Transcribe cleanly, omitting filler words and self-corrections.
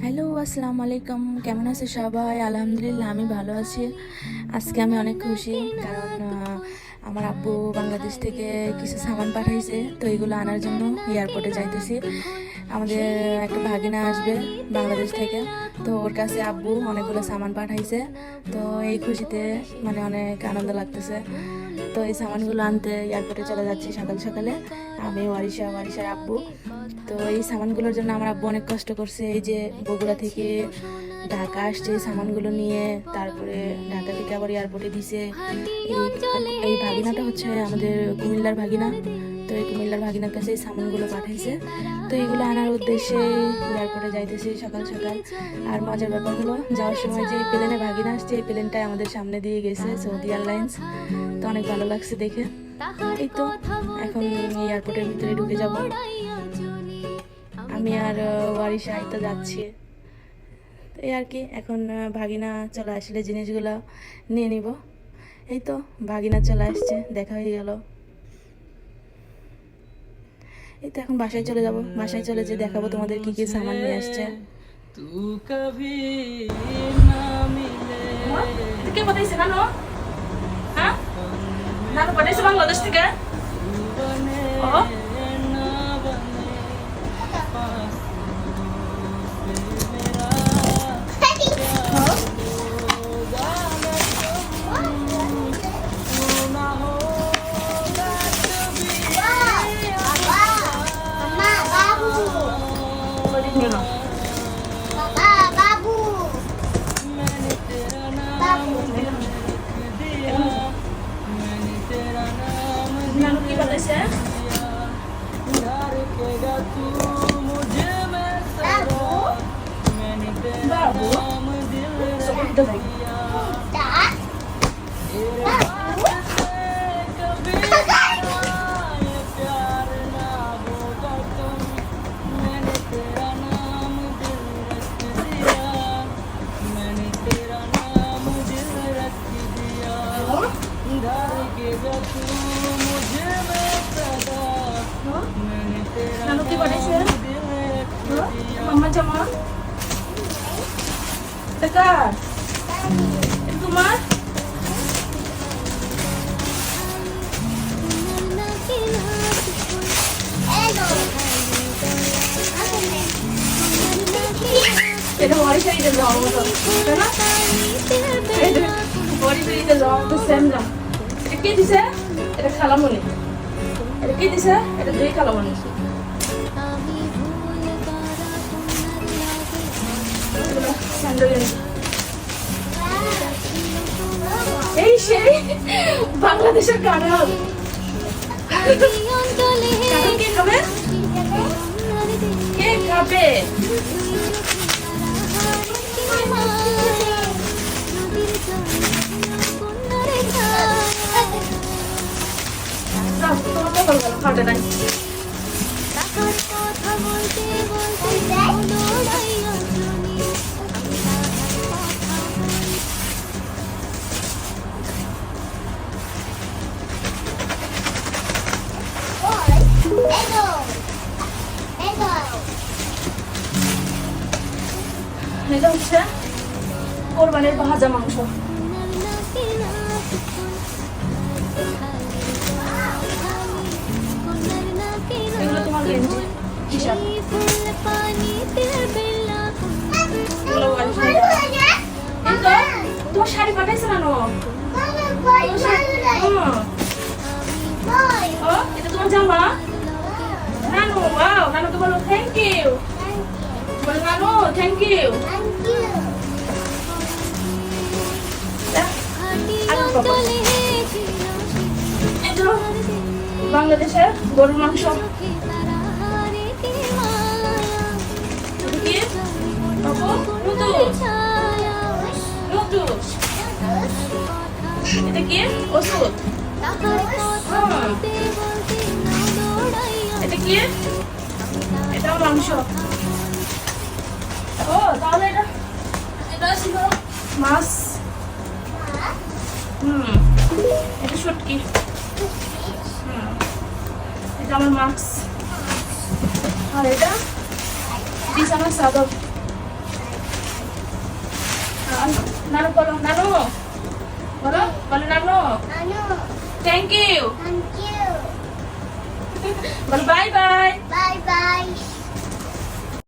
Hello, আসসালামু আলাইকুম। কেমন আছে সবাই? আলহামদুলিল্লাহ আমি ভালো আছি। আজকে আমি অনেক খুশি, কারণ আমার আব্বু বাংলাদেশ থেকে কিছু সামান পাঠাইছে, তো এগুলো আনার জন্য এয়ারপোর্টে যাইতেছি। আমাদের একটা ভাগিনা আসবে বাংলাদেশ থেকে, তো ওর কাছে আব্বু অনেকগুলো সামান পাঠাইছে। তো এই খুশিতে মানে অনেক আনন্দ লাগতেছে। তো এই সামানগুলো আনতে এয়ারপোর্টে চলে যাচ্ছি সকাল সকালে, আমি ওয়ারিশার আব্বু। তো এই সামানগুলোর জন্য আমার আব্বু অনেক কষ্ট করছে। এই যে বগুড়া থেকে ঢাকা আসছে এই সামানগুলো নিয়ে, তারপরে ঢাকা থেকে আবার এয়ারপোর্টে দিছে। এই ভাগিনাটা হচ্ছে আমাদের কুমিল্লার ভাগিনা, তো এই কুমিল্লার ভাগিনার কাছে এই সামানগুলো পাঠাইছে। তো এগুলো আনার উদ্দেশ্যে এয়ারপোর্টে যাইতেছি সকাল সকাল। আর মজার ব্যাপার হলো, যাওয়ার সময় যে প্লেনে ভাগিনা আসছে এই প্লেনটাই আমাদের সামনে দিয়ে গেছে, সৌদি এয়ারলাইন্স। তো অনেক ভালো লাগছে দেখে। এই তো এখন এয়ারপোর্টের ভিতরে ঢুকে যাব আমি আর ওয়ারিশা। তো যাচ্ছি, এই আর কি। এখন ভাগিনা চলে আসলে জিনিসগুলো নিয়ে নিব। এই তো ভাগিনা চলে আসছে, দেখা হয়ে গেল। এই তো এখন বাসায় চলে যাব, বাসায় চলে যে দেখাবো তোমাদের কি কি সামান নিয়ে আসছে। কে পাঠাইছে? নানু? হ্যাঁ, নানু পাঠাইছে বাংলাদেশ থেকে। ও নানু কি পাঠাইছে? বাবু নানু কি পাঠাইছে? মাম্মা জামা টাকা তোমার। এটা ওয়ারিশাইতে যাওয়ার মতো, তাই না? ওয়ারিশাইতে যাওয়ার মতো সেম না। এটা কে দিছে? এটা খালামণি। এটা কে দিছে? এটা দুই খালামণি। এই সেই বাংলাদেশের কাঁঠাল। কে খাবে? কে খাবে? খাটে নাই। এটা হচ্ছে কোরবানির ভাজা মাংস। এগুলো তোমার গেঞ্জি হিসাব। তোমার শাড়ি পাঠাইছে না? এটা তোমার জামা। নানু ওয়াও, নানুকে বলো থ্যাংক ইউ। বলো নানু থ্যাংক ইউ। বাংলাদেশের গরুর মাংস। এটা কি ওষুধ? এটা কি? এটাও মাংস। ও তাহলে এটা ছিল মাছ। এটা শুটকি। এটা আমার মাছ। আর এটা বিছানার চাদর। নানু বলো, নানু বলো, বলো নানু Nanu, thank you, thank you. বলো বাই বাই। Bye bye.